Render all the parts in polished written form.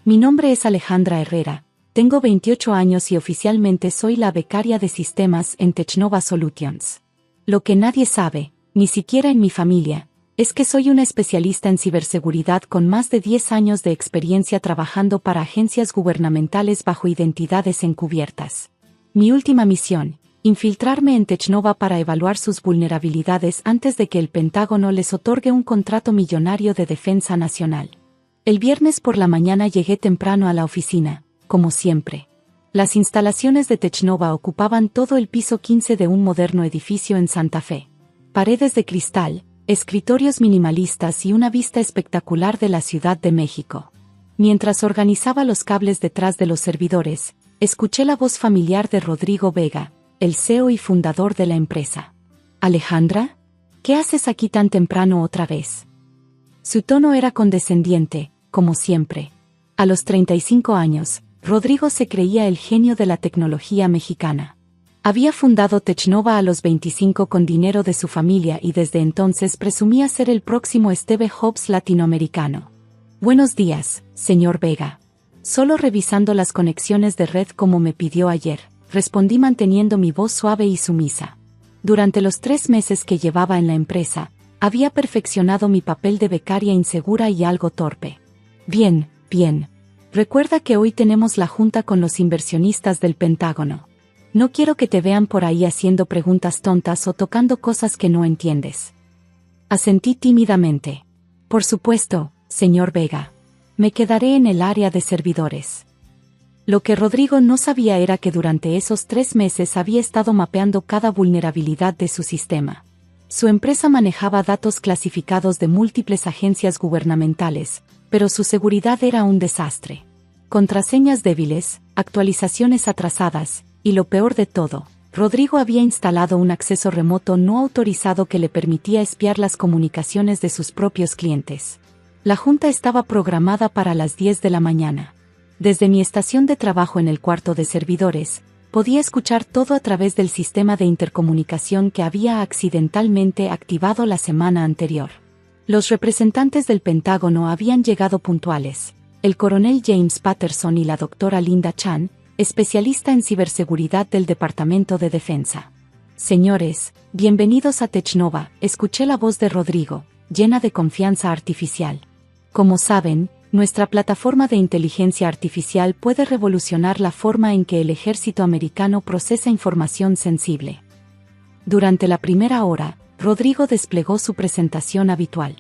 Mi nombre es Alejandra Herrera, tengo 28 años y oficialmente soy la becaria de sistemas en Technova Solutions. Lo que nadie sabe, ni siquiera en mi familia, es que soy una especialista en ciberseguridad con más de 10 años de experiencia trabajando para agencias gubernamentales bajo identidades encubiertas. Mi última misión, infiltrarme en Technova para evaluar sus vulnerabilidades antes de que el Pentágono les otorgue un contrato millonario de defensa nacional. El viernes por la mañana llegué temprano a la oficina, como siempre. Las instalaciones de Technova ocupaban todo el piso 15 de un moderno edificio en Santa Fe. Paredes de cristal, escritorios minimalistas y una vista espectacular de la Ciudad de México. Mientras organizaba los cables detrás de los servidores, escuché la voz familiar de Rodrigo Vega, el CEO y fundador de la empresa. «Alejandra, ¿qué haces aquí tan temprano otra vez?» Su tono era condescendiente, como siempre. A los 35 años, Rodrigo se creía el genio de la tecnología mexicana. Había fundado Technova a los 25 con dinero de su familia y desde entonces presumía ser el próximo Steve Jobs latinoamericano. «Buenos días, señor Vega. Solo revisando las conexiones de red como me pidió ayer», respondí manteniendo mi voz suave y sumisa. Durante los 3 meses que llevaba en la empresa, había perfeccionado mi papel de becaria insegura y algo torpe. «Bien, bien. Recuerda que hoy tenemos la junta con los inversionistas del Pentágono. No quiero que te vean por ahí haciendo preguntas tontas o tocando cosas que no entiendes». Asentí tímidamente. «Por supuesto, señor Vega. Me quedaré en el área de servidores». Lo que Rodrigo no sabía era que durante esos 3 meses había estado mapeando cada vulnerabilidad de su sistema. Su empresa manejaba datos clasificados de múltiples agencias gubernamentales, pero su seguridad era un desastre. Contraseñas débiles, actualizaciones atrasadas, y lo peor de todo, Rodrigo había instalado un acceso remoto no autorizado que le permitía espiar las comunicaciones de sus propios clientes. La junta estaba programada para las 10 de la mañana. Desde mi estación de trabajo en el cuarto de servidores, podía escuchar todo a través del sistema de intercomunicación que había accidentalmente activado la semana anterior. Los representantes del Pentágono habían llegado puntuales, el coronel James Patterson y la doctora Linda Chan, especialista en ciberseguridad del Departamento de Defensa. «Señores, bienvenidos a Technova», escuché la voz de Rodrigo, llena de confianza artificial. «Como saben, nuestra plataforma de inteligencia artificial puede revolucionar la forma en que el ejército americano procesa información sensible». Durante la primera hora, Rodrigo desplegó su presentación habitual.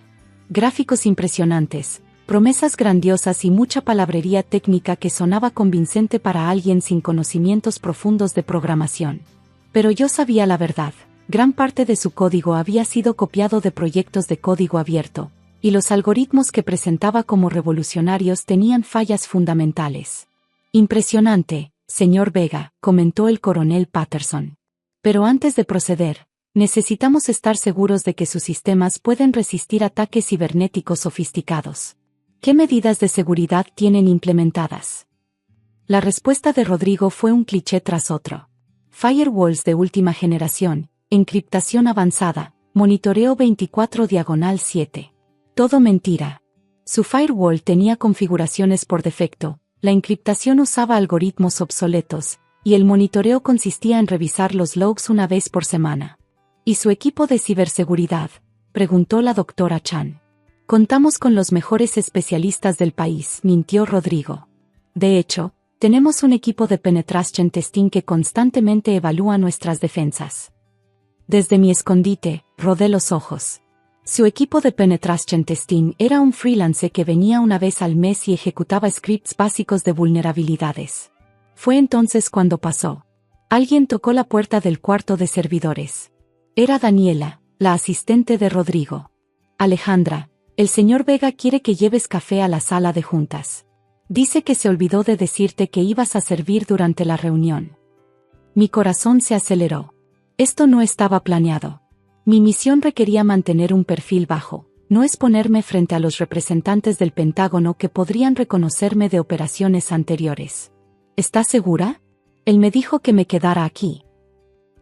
Gráficos impresionantes, promesas grandiosas y mucha palabrería técnica que sonaba convincente para alguien sin conocimientos profundos de programación. Pero yo sabía la verdad, gran parte de su código había sido copiado de proyectos de código abierto, y los algoritmos que presentaba como revolucionarios tenían fallas fundamentales. «Impresionante, señor Vega», comentó el coronel Patterson. «Pero antes de proceder, necesitamos estar seguros de que sus sistemas pueden resistir ataques cibernéticos sofisticados. ¿Qué medidas de seguridad tienen implementadas?». La respuesta de Rodrigo fue un cliché tras otro. Firewalls de última generación, encriptación avanzada, monitoreo 24/7. Todo mentira. Su firewall tenía configuraciones por defecto, la encriptación usaba algoritmos obsoletos, y el monitoreo consistía en revisar los logs una vez por semana. «¿Y su equipo de ciberseguridad?», preguntó la doctora Chan. «Contamos con los mejores especialistas del país», mintió Rodrigo. «De hecho, tenemos un equipo de penetration testing que constantemente evalúa nuestras defensas». Desde mi escondite, rodé los ojos. Su equipo de penetration testing era un freelance que venía una vez al mes y ejecutaba scripts básicos de vulnerabilidades. Fue entonces cuando pasó. Alguien tocó la puerta del cuarto de servidores. Era Daniela, la asistente de Rodrigo. «Alejandra, el señor Vega quiere que lleves café a la sala de juntas. Dice que se olvidó de decirte que ibas a servir durante la reunión». Mi corazón se aceleró. Esto no estaba planeado. Mi misión requería mantener un perfil bajo, no exponerme frente a los representantes del Pentágono que podrían reconocerme de operaciones anteriores. «¿Estás segura?». Él me dijo que me quedara aquí.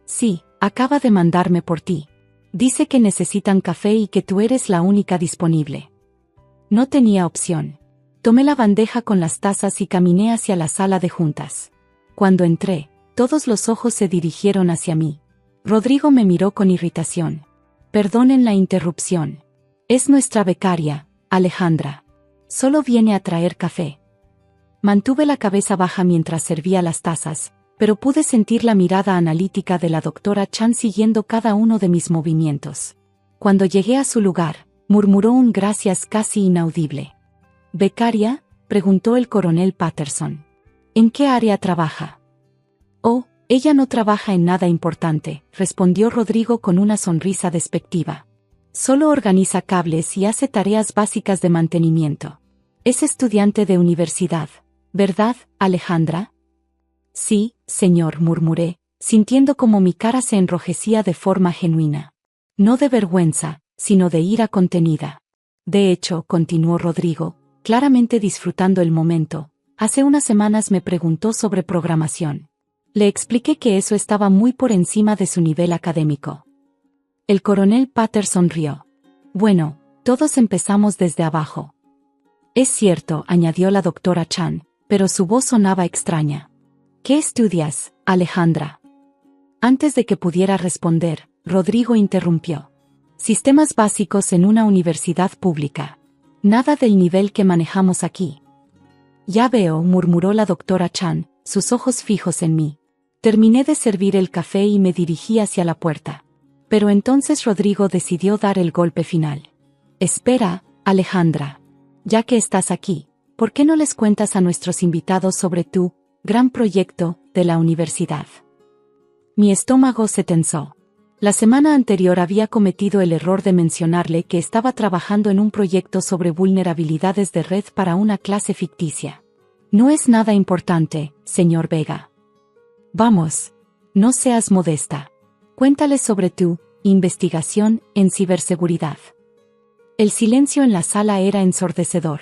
«Sí, acaba de mandarme por ti. Dice que necesitan café y que tú eres la única disponible». No tenía opción. Tomé la bandeja con las tazas y caminé hacia la sala de juntas. Cuando entré, todos los ojos se dirigieron hacia mí. Rodrigo me miró con irritación. Perdonen la interrupción. Es nuestra becaria, Alejandra. Solo viene a traer café. Mantuve la cabeza baja mientras servía las tazas, pero pude sentir la mirada analítica de la doctora Chan siguiendo cada uno de mis movimientos. Cuando llegué a su lugar, murmuró un gracias casi inaudible. ¿Becaria?, preguntó el coronel Patterson. ¿En qué área trabaja? Oh, ella no trabaja en nada importante, respondió Rodrigo con una sonrisa despectiva. Solo organiza cables y hace tareas básicas de mantenimiento. Es estudiante de universidad, ¿verdad, Alejandra? Sí, señor, murmuré, sintiendo como mi cara se enrojecía de forma genuina. No de vergüenza, sino de ira contenida. De hecho, continuó Rodrigo, claramente disfrutando el momento, hace unas semanas me preguntó sobre programación. Le expliqué que eso estaba muy por encima de su nivel académico. El coronel Patterson rió. Bueno, todos empezamos desde abajo. Es cierto, añadió la doctora Chan, pero su voz sonaba extraña. ¿Qué estudias, Alejandra? Antes de que pudiera responder, Rodrigo interrumpió. Sistemas básicos en una universidad pública. Nada del nivel que manejamos aquí. Ya veo, murmuró la doctora Chan, sus ojos fijos en mí. Terminé de servir el café y me dirigí hacia la puerta. Pero entonces Rodrigo decidió dar el golpe final. Espera, Alejandra. Ya que estás aquí, ¿por qué no les cuentas a nuestros invitados sobre tu gran proyecto de la universidad? Mi estómago se tensó. La semana anterior había cometido el error de mencionarle que estaba trabajando en un proyecto sobre vulnerabilidades de red para una clase ficticia. No es nada importante, señor Vega. Vamos. No seas modesta. Cuéntales sobre tu investigación en ciberseguridad. El silencio en la sala era ensordecedor.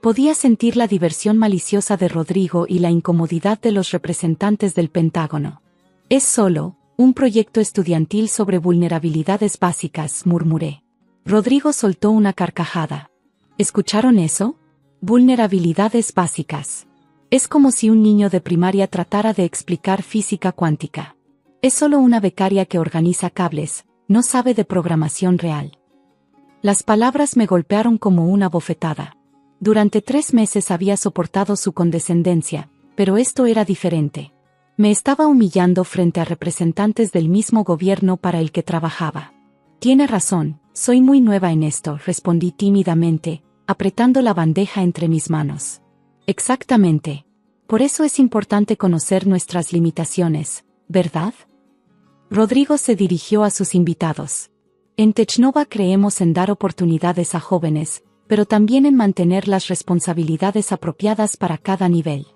Podía sentir la diversión maliciosa de Rodrigo y la incomodidad de los representantes del Pentágono. Es solo un proyecto estudiantil sobre vulnerabilidades básicas, murmuré. Rodrigo soltó una carcajada. ¿Escucharon eso? Vulnerabilidades básicas. Es como si un niño de primaria tratara de explicar física cuántica. Es solo una becaria que organiza cables, no sabe de programación real. Las palabras me golpearon como una bofetada. Durante 3 meses había soportado su condescendencia, pero esto era diferente. Me estaba humillando frente a representantes del mismo gobierno para el que trabajaba. Tiene razón, soy muy nueva en esto, respondí tímidamente, apretando la bandeja entre mis manos. Exactamente. Por eso es importante conocer nuestras limitaciones, ¿verdad? Rodrigo se dirigió a sus invitados. En Technova creemos en dar oportunidades a jóvenes, pero también en mantener las responsabilidades apropiadas para cada nivel.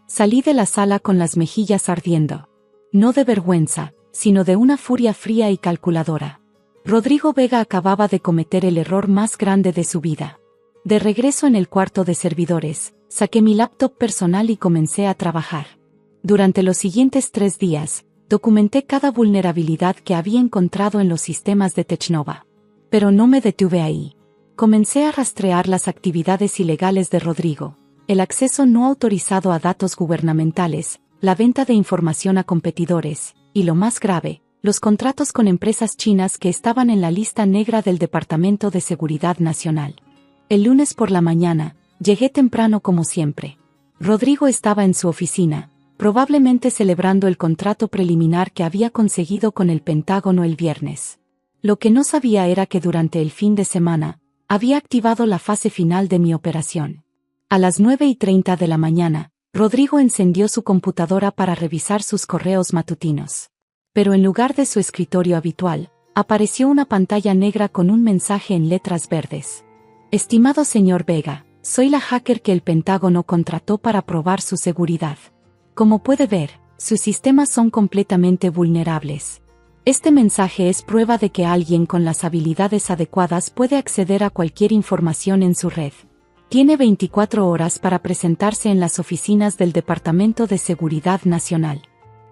Salí de la sala con las mejillas ardiendo. No de vergüenza, sino de una furia fría y calculadora. Rodrigo Vega acababa de cometer el error más grande de su vida. De regreso en el cuarto de servidores, saqué mi laptop personal y comencé a trabajar. Durante los siguientes 3 días, documenté cada vulnerabilidad que había encontrado en los sistemas de Technova. Pero no me detuve ahí. Comencé a rastrear las actividades ilegales de Rodrigo, el acceso no autorizado a datos gubernamentales, la venta de información a competidores, y lo más grave, los contratos con empresas chinas que estaban en la lista negra del Departamento de Seguridad Nacional. El lunes por la mañana, llegué temprano como siempre. Rodrigo estaba en su oficina, probablemente celebrando el contrato preliminar que había conseguido con el Pentágono el viernes. Lo que no sabía era que durante el fin de semana, había activado la fase final de mi operación. A las 9:30 de la mañana, Rodrigo encendió su computadora para revisar sus correos matutinos. Pero en lugar de su escritorio habitual, apareció una pantalla negra con un mensaje en letras verdes. Estimado señor Vega, soy la hacker que el Pentágono contrató para probar su seguridad. Como puede ver, sus sistemas son completamente vulnerables. Este mensaje es prueba de que alguien con las habilidades adecuadas puede acceder a cualquier información en su red. Tiene 24 horas para presentarse en las oficinas del Departamento de Seguridad Nacional.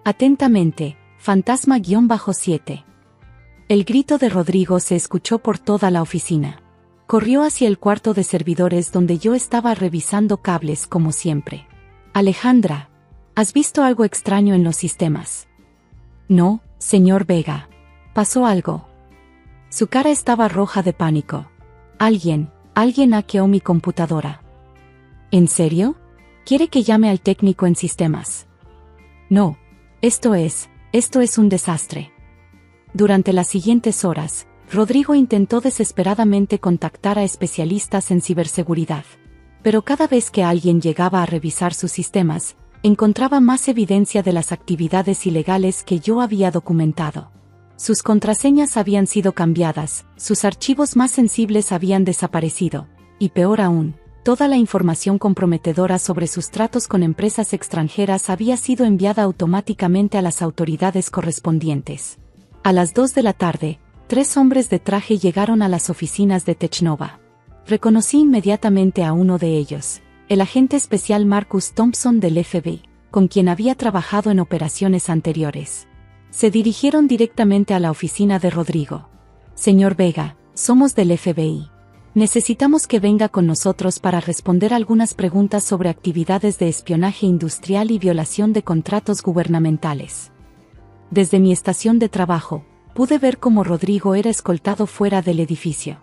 Atentamente, Fantasma-7. El grito de Rodrigo se escuchó por toda la oficina. Corrió hacia el cuarto de servidores donde yo estaba revisando cables como siempre. Alejandra, ¿has visto algo extraño en los sistemas? No, señor Vega. ¿Pasó algo? Su cara estaba roja de pánico. Alguien hackeó mi computadora. ¿En serio? ¿Quiere que llame al técnico en sistemas? No. Esto es un desastre. Durante las siguientes horas, Rodrigo intentó desesperadamente contactar a especialistas en ciberseguridad. Pero cada vez que alguien llegaba a revisar sus sistemas, encontraba más evidencia de las actividades ilegales que yo había documentado. Sus contraseñas habían sido cambiadas, sus archivos más sensibles habían desaparecido, y peor aún, toda la información comprometedora sobre sus tratos con empresas extranjeras había sido enviada automáticamente a las autoridades correspondientes. A las 2 de la tarde, 3 hombres de traje llegaron a las oficinas de Technova. Reconocí inmediatamente a uno de ellos, el agente especial Marcus Thompson del FBI, con quien había trabajado en operaciones anteriores. Se dirigieron directamente a la oficina de Rodrigo. Señor Vega, somos del FBI. Necesitamos que venga con nosotros para responder algunas preguntas sobre actividades de espionaje industrial y violación de contratos gubernamentales. Desde mi estación de trabajo, pude ver cómo Rodrigo era escoltado fuera del edificio.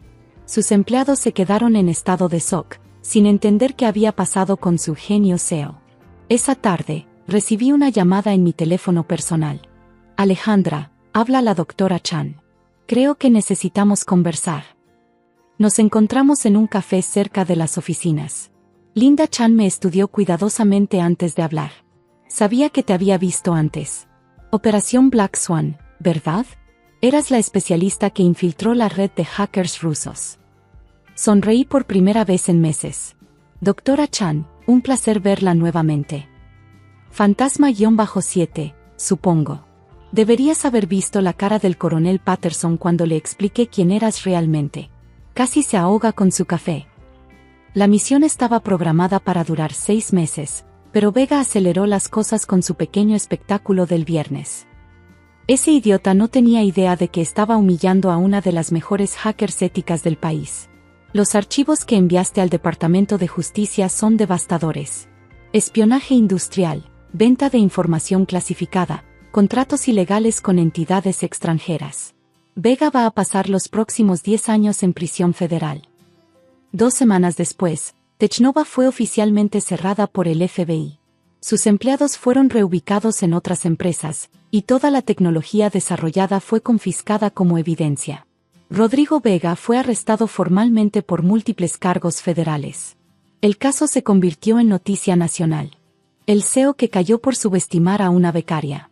Sus empleados se quedaron en estado de shock, sin entender qué había pasado con su genio CEO. Esa tarde, recibí una llamada en mi teléfono personal. Alejandra, habla la doctora Chan. Creo que necesitamos conversar. Nos encontramos en un café cerca de las oficinas. Linda Chan me estudió cuidadosamente antes de hablar. Sabía que te había visto antes. Operación Black Swan, ¿verdad? Eras la especialista que infiltró la red de hackers rusos. Sonreí por primera vez en meses. Doctora Chan, un placer verla nuevamente. Fantasma-7, supongo. Deberías haber visto la cara del coronel Patterson cuando le expliqué quién eras realmente. Casi se ahoga con su café. La misión estaba programada para durar 6 meses, pero Vega aceleró las cosas con su pequeño espectáculo del viernes. Ese idiota no tenía idea de que estaba humillando a una de las mejores hackers éticas del país. Los archivos que enviaste al Departamento de Justicia son devastadores. Espionaje industrial, venta de información clasificada, contratos ilegales con entidades extranjeras. Vega va a pasar los próximos 10 años en prisión federal. 2 semanas después, Technova fue oficialmente cerrada por el FBI. Sus empleados fueron reubicados en otras empresas, y toda la tecnología desarrollada fue confiscada como evidencia. Rodrigo Vega fue arrestado formalmente por múltiples cargos federales. El caso se convirtió en noticia nacional. El CEO que cayó por subestimar a una becaria.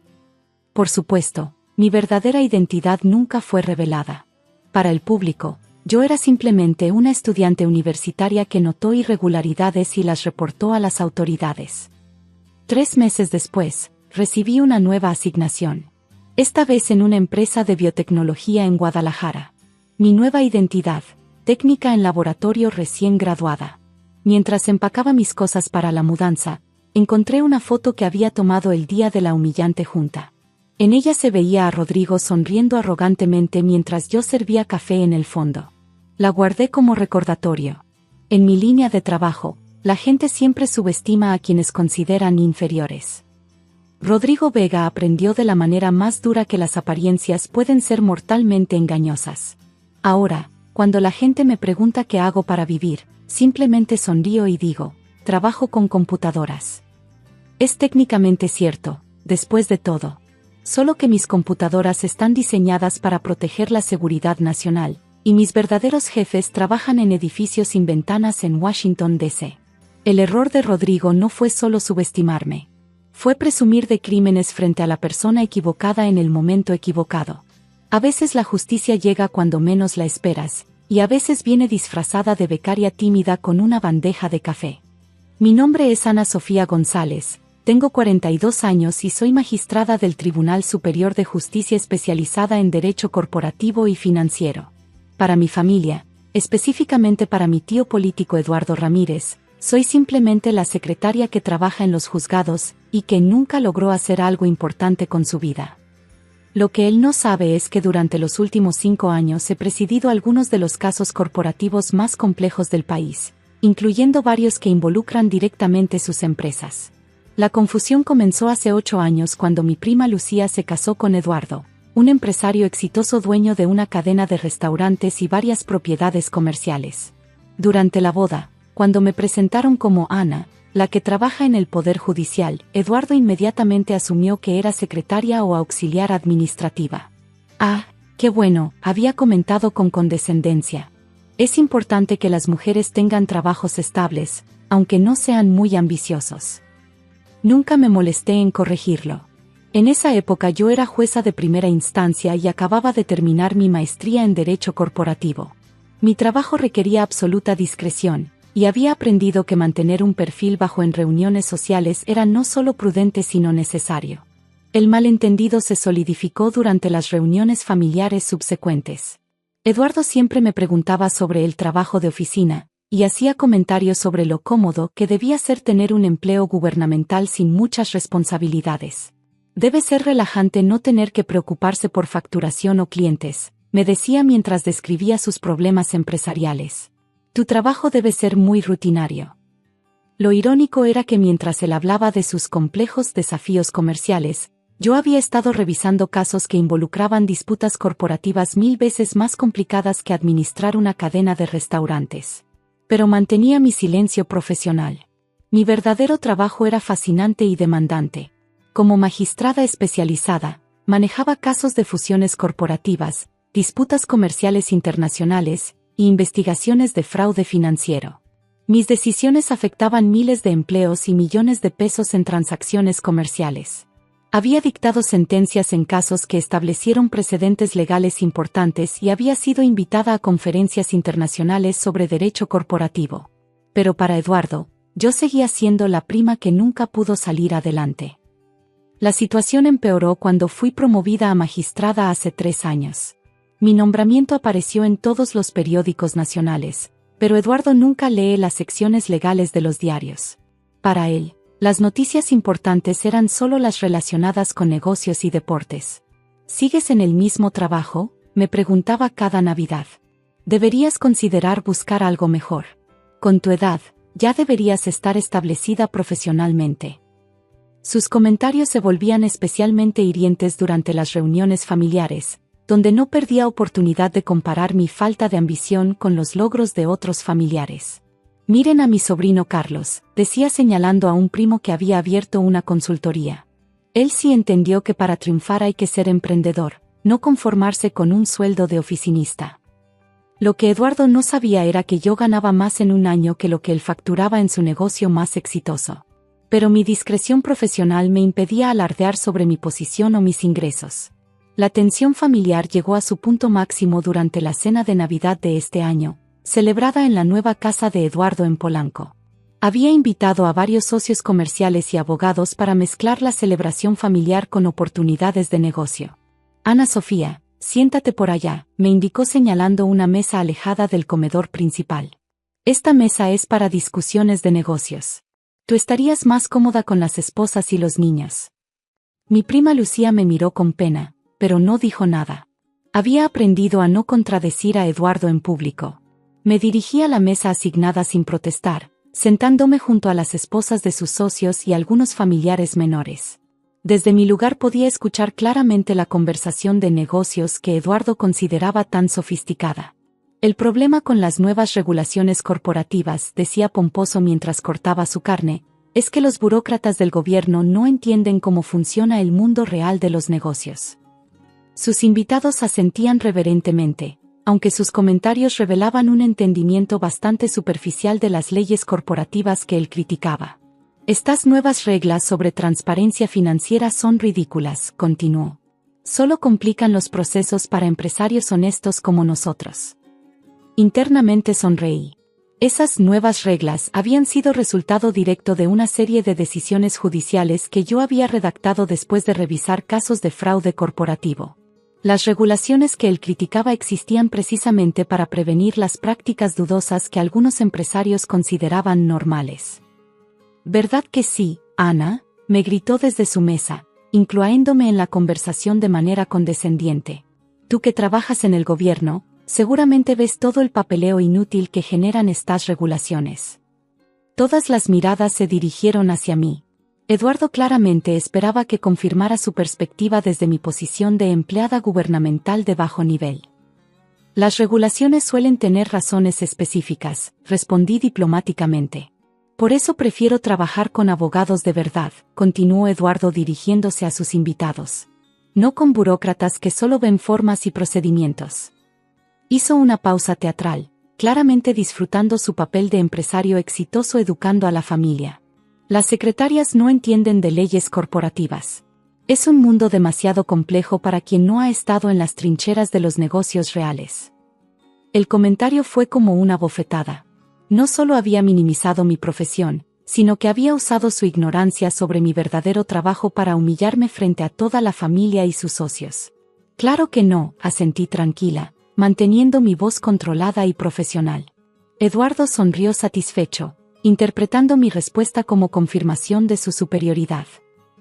Por supuesto, mi verdadera identidad nunca fue revelada. Para el público, yo era simplemente una estudiante universitaria que notó irregularidades y las reportó a las autoridades. 3 meses después, recibí una nueva asignación. Esta vez en una empresa de biotecnología en Guadalajara. Mi nueva identidad, técnica en laboratorio recién graduada. Mientras empacaba mis cosas para la mudanza, encontré una foto que había tomado el día de la humillante junta. En ella se veía a Rodrigo sonriendo arrogantemente mientras yo servía café en el fondo. La guardé como recordatorio. En mi línea de trabajo, la gente siempre subestima a quienes consideran inferiores. Rodrigo Vega aprendió de la manera más dura que las apariencias pueden ser mortalmente engañosas. Ahora, cuando la gente me pregunta qué hago para vivir, simplemente sonrío y digo, trabajo con computadoras. Es técnicamente cierto, después de todo. Solo que mis computadoras están diseñadas para proteger la seguridad nacional, y mis verdaderos jefes trabajan en edificios sin ventanas en Washington, D.C. El error de Rodrigo no fue solo subestimarme. Fue presumir de crímenes frente a la persona equivocada en el momento equivocado. A veces la justicia llega cuando menos la esperas, y a veces viene disfrazada de becaria tímida con una bandeja de café. Mi nombre es Ana Sofía González. Tengo 42 años y soy magistrada del Tribunal Superior de Justicia especializada en Derecho Corporativo y Financiero. Para mi familia, específicamente para mi tío político Eduardo Ramírez, soy simplemente la secretaria que trabaja en los juzgados y que nunca logró hacer algo importante con su vida. Lo que él no sabe es que durante los últimos 5 años he presidido algunos de los casos corporativos más complejos del país, incluyendo varios que involucran directamente sus empresas. La confusión comenzó hace 8 años cuando mi prima Lucía se casó con Eduardo, un empresario exitoso dueño de una cadena de restaurantes y varias propiedades comerciales. Durante la boda, cuando me presentaron como Ana, la que trabaja en el Poder Judicial, Eduardo inmediatamente asumió que era secretaria o auxiliar administrativa. Ah, qué bueno, había comentado con condescendencia. Es importante que las mujeres tengan trabajos estables, aunque no sean muy ambiciosos. Nunca me molesté en corregirlo. En esa época yo era jueza de primera instancia y acababa de terminar mi maestría en Derecho Corporativo. Mi trabajo requería absoluta discreción, y había aprendido que mantener un perfil bajo en reuniones sociales era no solo prudente sino necesario. El malentendido se solidificó durante las reuniones familiares subsecuentes. Eduardo siempre me preguntaba sobre el trabajo de oficina, y hacía comentarios sobre lo cómodo que debía ser tener un empleo gubernamental sin muchas responsabilidades. Debe ser relajante no tener que preocuparse por facturación o clientes, me decía mientras describía sus problemas empresariales. Tu trabajo debe ser muy rutinario. Lo irónico era que mientras él hablaba de sus complejos desafíos comerciales, yo había estado revisando casos que involucraban disputas corporativas 1000 veces más complicadas que administrar una cadena de restaurantes. Pero mantenía mi silencio profesional. Mi verdadero trabajo era fascinante y demandante. Como magistrada especializada, manejaba casos de fusiones corporativas, disputas comerciales internacionales e investigaciones de fraude financiero. Mis decisiones afectaban miles de empleos y millones de pesos en transacciones comerciales. Había dictado sentencias en casos que establecieron precedentes legales importantes y había sido invitada a conferencias internacionales sobre derecho corporativo. Pero para Eduardo, yo seguía siendo la prima que nunca pudo salir adelante. La situación empeoró cuando fui promovida a magistrada hace 3 años. Mi nombramiento apareció en todos los periódicos nacionales, pero Eduardo nunca lee las secciones legales de los diarios. Para él, las noticias importantes eran solo las relacionadas con negocios y deportes. ¿Sigues en el mismo trabajo?, me preguntaba cada Navidad. Deberías considerar buscar algo mejor. Con tu edad, ya deberías estar establecida profesionalmente. Sus comentarios se volvían especialmente hirientes durante las reuniones familiares, donde no perdía oportunidad de comparar mi falta de ambición con los logros de otros familiares. Miren a mi sobrino Carlos, decía señalando a un primo que había abierto una consultoría. Él sí entendió que para triunfar hay que ser emprendedor, no conformarse con un sueldo de oficinista. Lo que Eduardo no sabía era que yo ganaba más en un año que lo que él facturaba en su negocio más exitoso. Pero mi discreción profesional me impedía alardear sobre mi posición o mis ingresos. La tensión familiar llegó a su punto máximo durante la cena de Navidad de este año, celebrada en la nueva casa de Eduardo en Polanco. Había invitado a varios socios comerciales y abogados para mezclar la celebración familiar con oportunidades de negocio. Ana Sofía, siéntate por allá, me indicó señalando una mesa alejada del comedor principal. Esta mesa es para discusiones de negocios. Tú estarías más cómoda con las esposas y los niños. Mi prima Lucía me miró con pena, pero no dijo nada. Había aprendido a no contradecir a Eduardo en público. Me dirigí a la mesa asignada sin protestar, sentándome junto a las esposas de sus socios y algunos familiares menores. Desde mi lugar podía escuchar claramente la conversación de negocios que Eduardo consideraba tan sofisticada. El problema con las nuevas regulaciones corporativas, decía pomposo mientras cortaba su carne, es que los burócratas del gobierno no entienden cómo funciona el mundo real de los negocios. Sus invitados asentían reverentemente, aunque sus comentarios revelaban un entendimiento bastante superficial de las leyes corporativas que él criticaba. Estas nuevas reglas sobre transparencia financiera son ridículas, continuó. Solo complican los procesos para empresarios honestos como nosotros. Internamente sonreí. Esas nuevas reglas habían sido resultado directo de una serie de decisiones judiciales que yo había redactado después de revisar casos de fraude corporativo. Las regulaciones que él criticaba existían precisamente para prevenir las prácticas dudosas que algunos empresarios consideraban normales. ¿Verdad que sí, Ana?, me gritó desde su mesa, incluyéndome en la conversación de manera condescendiente. Tú que trabajas en el gobierno, seguramente ves todo el papeleo inútil que generan estas regulaciones. Todas las miradas se dirigieron hacia mí. Eduardo claramente esperaba que confirmara su perspectiva desde mi posición de empleada gubernamental de bajo nivel. Las regulaciones suelen tener razones específicas, respondí diplomáticamente. Por eso prefiero trabajar con abogados de verdad, continuó Eduardo dirigiéndose a sus invitados. No con burócratas que solo ven formas y procedimientos. Hizo una pausa teatral, claramente disfrutando su papel de empresario exitoso educando a la familia. Las secretarias no entienden de leyes corporativas. Es un mundo demasiado complejo para quien no ha estado en las trincheras de los negocios reales. El comentario fue como una bofetada. No solo había minimizado mi profesión, sino que había usado su ignorancia sobre mi verdadero trabajo para humillarme frente a toda la familia y sus socios. Claro que no, asentí tranquila, manteniendo mi voz controlada y profesional. Eduardo sonrió satisfecho, interpretando mi respuesta como confirmación de su superioridad.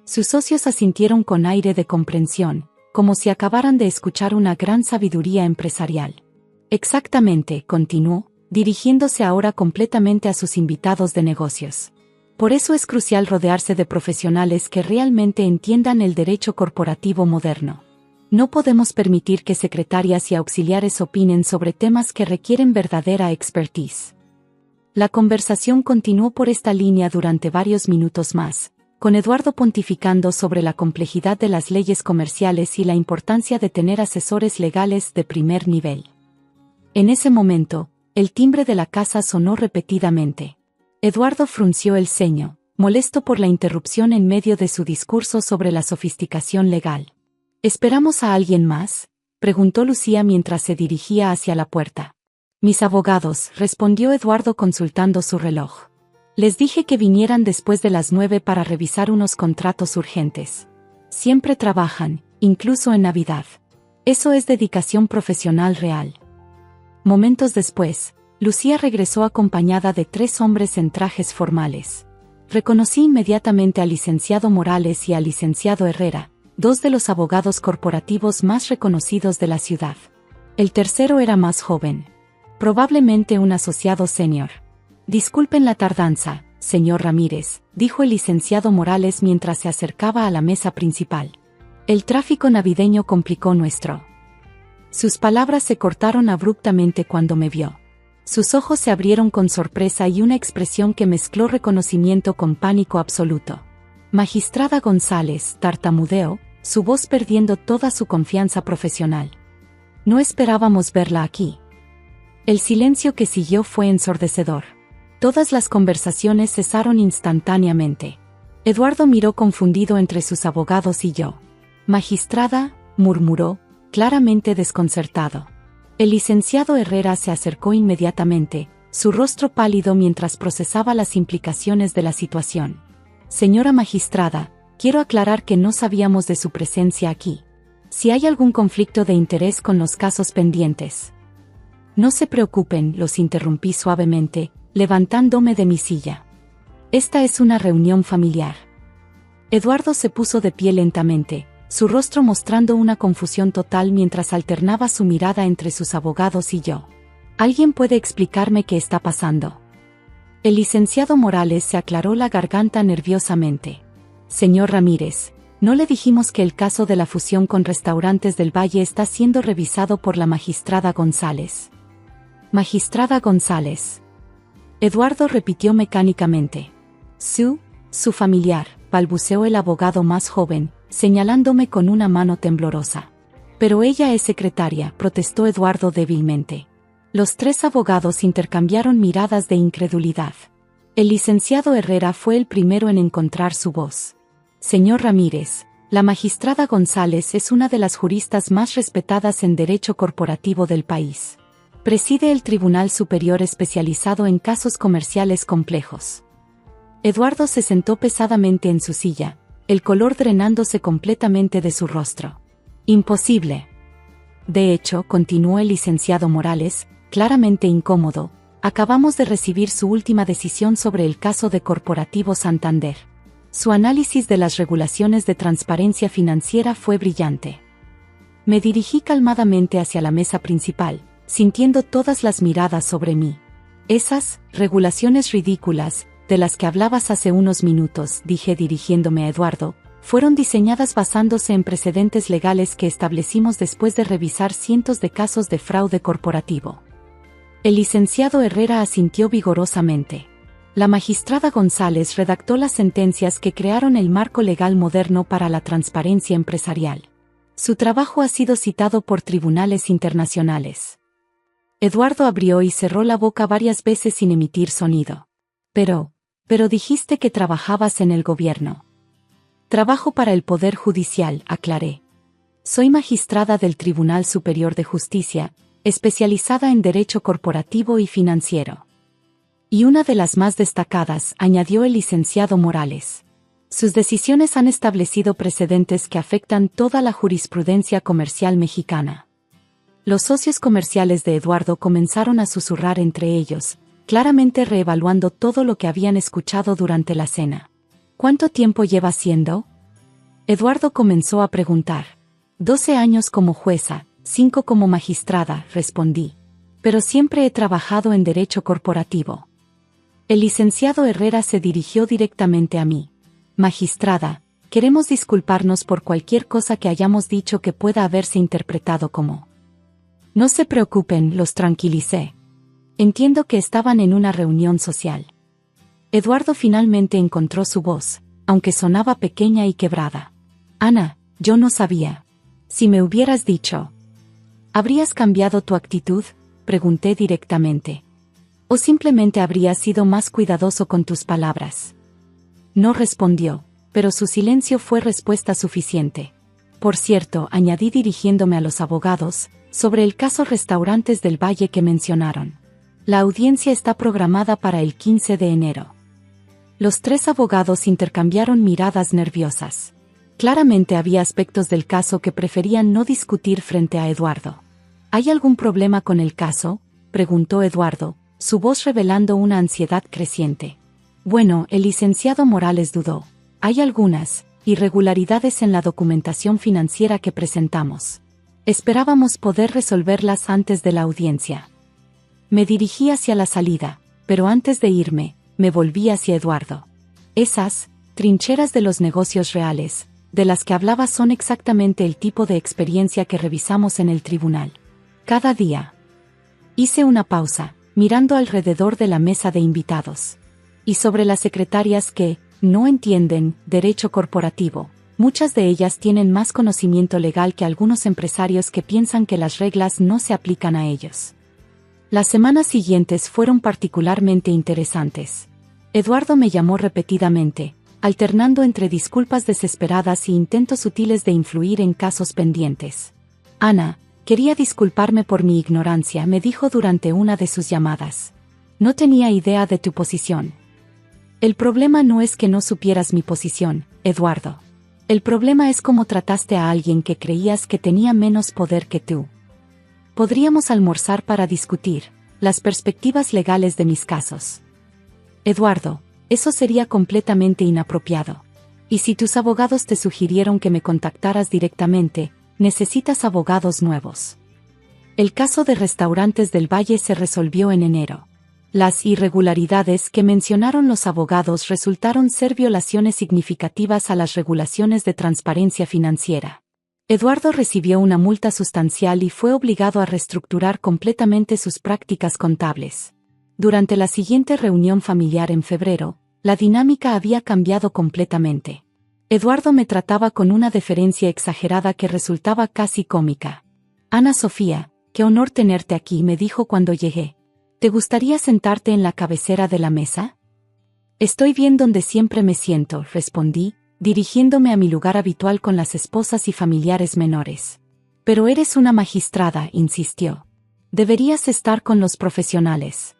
Sus socios asintieron con aire de comprensión, como si acabaran de escuchar una gran sabiduría empresarial. Exactamente, continuó, dirigiéndose ahora completamente a sus invitados de negocios. Por eso es crucial rodearse de profesionales que realmente entiendan el derecho corporativo moderno. No podemos permitir que secretarias y auxiliares opinen sobre temas que requieren verdadera expertise. La conversación continuó por esta línea durante varios minutos más, con Eduardo pontificando sobre la complejidad de las leyes comerciales y la importancia de tener asesores legales de primer nivel. En ese momento, el timbre de la casa sonó repetidamente. Eduardo frunció el ceño, molesto por la interrupción en medio de su discurso sobre la sofisticación legal. ¿Esperamos a alguien más?, preguntó Lucía mientras se dirigía hacia la puerta. Mis abogados, respondió Eduardo consultando su reloj. Les dije que vinieran después de las 9 para revisar unos contratos urgentes. Siempre trabajan, incluso en Navidad. Eso es dedicación profesional real. Momentos después, Lucía regresó acompañada de 3 hombres en trajes formales. Reconocí inmediatamente al licenciado Morales y al licenciado Herrera, 2 de los abogados corporativos más reconocidos de la ciudad. El tercero era más joven. Probablemente un asociado senior. Disculpen la tardanza, señor Ramírez, dijo el licenciado Morales mientras se acercaba a la mesa principal. El tráfico navideño complicó nuestro. Sus palabras se cortaron abruptamente cuando me vio. Sus ojos se abrieron con sorpresa y una expresión que mezcló reconocimiento con pánico absoluto. Magistrada González, tartamudeó, su voz perdiendo toda su confianza profesional. No esperábamos verla aquí. El silencio que siguió fue ensordecedor. Todas las conversaciones cesaron instantáneamente. Eduardo miró confundido entre sus abogados y yo. Magistrada, murmuró, claramente desconcertado. El licenciado Herrera se acercó inmediatamente, su rostro pálido mientras procesaba las implicaciones de la situación. Señora magistrada, quiero aclarar que no sabíamos de su presencia aquí. Si hay algún conflicto de interés con los casos pendientes. No se preocupen, los interrumpí suavemente, levantándome de mi silla. Esta es una reunión familiar. Eduardo se puso de pie lentamente, su rostro mostrando una confusión total mientras alternaba su mirada entre sus abogados y yo. ¿Alguien puede explicarme qué está pasando? El licenciado Morales se aclaró la garganta nerviosamente. Señor Ramírez, ¿no le dijimos que el caso de la fusión con Restaurantes del Valle está siendo revisado por la magistrada González? Magistrada González. Eduardo repitió mecánicamente. Su familiar, balbuceó el abogado más joven, señalándome con una mano temblorosa. Pero ella es secretaria, protestó Eduardo débilmente. Los 3 abogados intercambiaron miradas de incredulidad. El licenciado Herrera fue el primero en encontrar su voz. Señor Ramírez, la magistrada González es una de las juristas más respetadas en derecho corporativo del país. Preside el Tribunal Superior especializado en casos comerciales complejos. Eduardo se sentó pesadamente en su silla, el color drenándose completamente de su rostro. Imposible. De hecho, continuó el licenciado Morales, claramente incómodo, acabamos de recibir su última decisión sobre el caso de Corporativo Santander. Su análisis de las regulaciones de transparencia financiera fue brillante. Me dirigí calmadamente hacia la mesa principal, sintiendo todas las miradas sobre mí. Esas regulaciones ridículas, de las que hablabas hace unos minutos, dije dirigiéndome a Eduardo, fueron diseñadas basándose en precedentes legales que establecimos después de revisar cientos de casos de fraude corporativo. El licenciado Herrera asintió vigorosamente. La magistrada González redactó las sentencias que crearon el marco legal moderno para la transparencia empresarial. Su trabajo ha sido citado por tribunales internacionales. Eduardo abrió y cerró la boca varias veces sin emitir sonido. Pero dijiste que trabajabas en el gobierno. Trabajo para el Poder Judicial, aclaré. Soy magistrada del Tribunal Superior de Justicia, especializada en derecho corporativo y financiero. Y una de las más destacadas, añadió el licenciado Morales. Sus decisiones han establecido precedentes que afectan toda la jurisprudencia comercial mexicana. Los socios comerciales de Eduardo comenzaron a susurrar entre ellos, claramente reevaluando todo lo que habían escuchado durante la cena. ¿Cuánto tiempo lleva siendo? Eduardo comenzó a preguntar. 12 años como jueza, 5 como magistrada, respondí. Pero siempre he trabajado en derecho corporativo. El licenciado Herrera se dirigió directamente a mí. Magistrada, queremos disculparnos por cualquier cosa que hayamos dicho que pueda haberse interpretado como. No se preocupen, los tranquilicé. Entiendo que estaban en una reunión social. Eduardo finalmente encontró su voz, aunque sonaba pequeña y quebrada. Ana, yo no sabía. Si me hubieras dicho. ¿Habrías cambiado tu actitud?, pregunté directamente. ¿O simplemente habrías sido más cuidadoso con tus palabras? No respondió, pero su silencio fue respuesta suficiente. Por cierto, añadí dirigiéndome a los abogados, sobre el caso Restaurantes del Valle que mencionaron. La audiencia está programada para el 15 de enero. Los 3 abogados intercambiaron miradas nerviosas. Claramente había aspectos del caso que preferían no discutir frente a Eduardo. ¿Hay algún problema con el caso?, preguntó Eduardo, su voz revelando una ansiedad creciente. Bueno, el licenciado Morales dudó. Hay algunas irregularidades en la documentación financiera que presentamos. Esperábamos poder resolverlas antes de la audiencia. Me dirigí hacia la salida, pero antes de irme, me volví hacia Eduardo. Esas trincheras de los negocios reales, de las que hablaba, son exactamente el tipo de experiencia que revisamos en el tribunal. Cada día. Hice una pausa, mirando alrededor de la mesa de invitados. Y sobre las secretarias que no entienden derecho corporativo, muchas de ellas tienen más conocimiento legal que algunos empresarios que piensan que las reglas no se aplican a ellos. Las semanas siguientes fueron particularmente interesantes. Eduardo me llamó repetidamente, alternando entre disculpas desesperadas y intentos sutiles de influir en casos pendientes. Ana, quería disculparme por mi ignorancia, me dijo durante una de sus llamadas. No tenía idea de tu posición. El problema no es que no supieras mi posición, Eduardo. El problema es cómo trataste a alguien que creías que tenía menos poder que tú. Podríamos almorzar para discutir las perspectivas legales de mis casos. Eduardo, eso sería completamente inapropiado. Y si tus abogados te sugirieron que me contactaras directamente, necesitas abogados nuevos. El caso de Restaurantes del Valle se resolvió en enero. Las irregularidades que mencionaron los abogados resultaron ser violaciones significativas a las regulaciones de transparencia financiera. Eduardo recibió una multa sustancial y fue obligado a reestructurar completamente sus prácticas contables. Durante la siguiente reunión familiar en febrero, la dinámica había cambiado completamente. Eduardo me trataba con una deferencia exagerada que resultaba casi cómica. Ana Sofía, qué honor tenerte aquí, me dijo cuando llegué. ¿Te gustaría sentarte en la cabecera de la mesa? Estoy bien donde siempre me siento, respondí, dirigiéndome a mi lugar habitual con las esposas y familiares menores. Pero eres una magistrada, insistió. Deberías estar con los profesionales.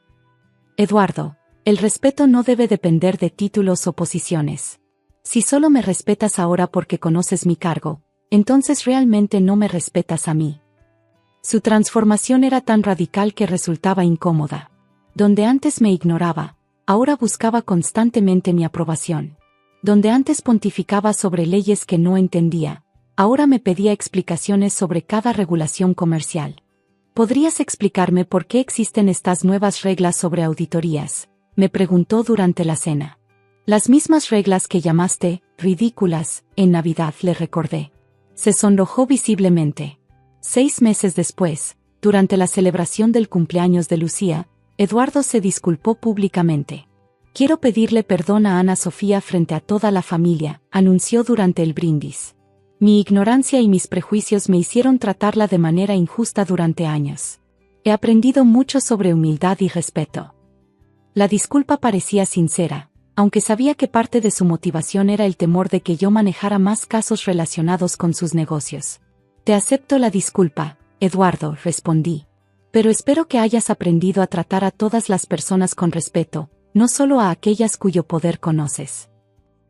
Eduardo, el respeto no debe depender de títulos o posiciones. Si solo me respetas ahora porque conoces mi cargo, entonces realmente no me respetas a mí. Su transformación era tan radical que resultaba incómoda. Donde antes me ignoraba, ahora buscaba constantemente mi aprobación. Donde antes pontificaba sobre leyes que no entendía, ahora me pedía explicaciones sobre cada regulación comercial. ¿Podrías explicarme por qué existen estas nuevas reglas sobre auditorías?, me preguntó durante la cena. Las mismas reglas que llamaste ridículas en Navidad, le recordé. Se sonrojó visiblemente. 6 meses después, durante la celebración del cumpleaños de Lucía, Eduardo se disculpó públicamente. Quiero pedirle perdón a Ana Sofía frente a toda la familia, anunció durante el brindis. Mi ignorancia y mis prejuicios me hicieron tratarla de manera injusta durante años. He aprendido mucho sobre humildad y respeto. La disculpa parecía sincera, aunque sabía que parte de su motivación era el temor de que yo manejara más casos relacionados con sus negocios. Te acepto la disculpa, Eduardo, respondí. Pero espero que hayas aprendido a tratar a todas las personas con respeto, no solo a aquellas cuyo poder conoces.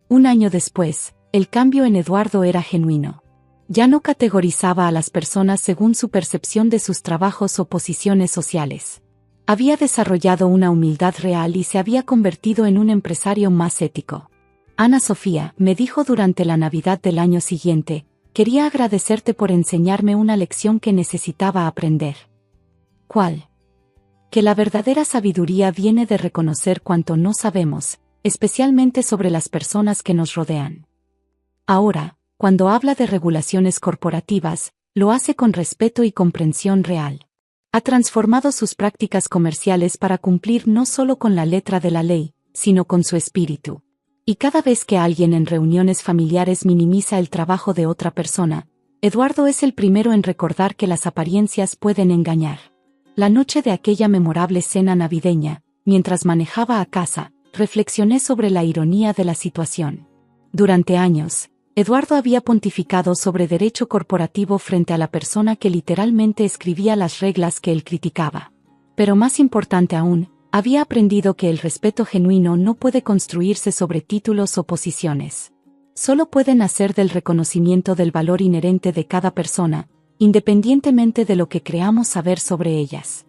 Un año después, el cambio en Eduardo era genuino. Ya no categorizaba a las personas según su percepción de sus trabajos o posiciones sociales. Había desarrollado una humildad real y se había convertido en un empresario más ético. Ana Sofía, me dijo durante la Navidad del año siguiente, quería agradecerte por enseñarme una lección que necesitaba aprender. ¿Cuál? Que la verdadera sabiduría viene de reconocer cuanto no sabemos, especialmente sobre las personas que nos rodean. Ahora, cuando habla de regulaciones corporativas, lo hace con respeto y comprensión real. Ha transformado sus prácticas comerciales para cumplir no solo con la letra de la ley, sino con su espíritu. Y cada vez que alguien en reuniones familiares minimiza el trabajo de otra persona, Eduardo es el primero en recordar que las apariencias pueden engañar. La noche de aquella memorable cena navideña, mientras manejaba a casa, reflexioné sobre la ironía de la situación. Durante años, Eduardo había pontificado sobre derecho corporativo frente a la persona que literalmente escribía las reglas que él criticaba. Pero más importante aún, había aprendido que el respeto genuino no puede construirse sobre títulos o posiciones. Solo puede nacer del reconocimiento del valor inherente de cada persona, independientemente de lo que creamos saber sobre ellas.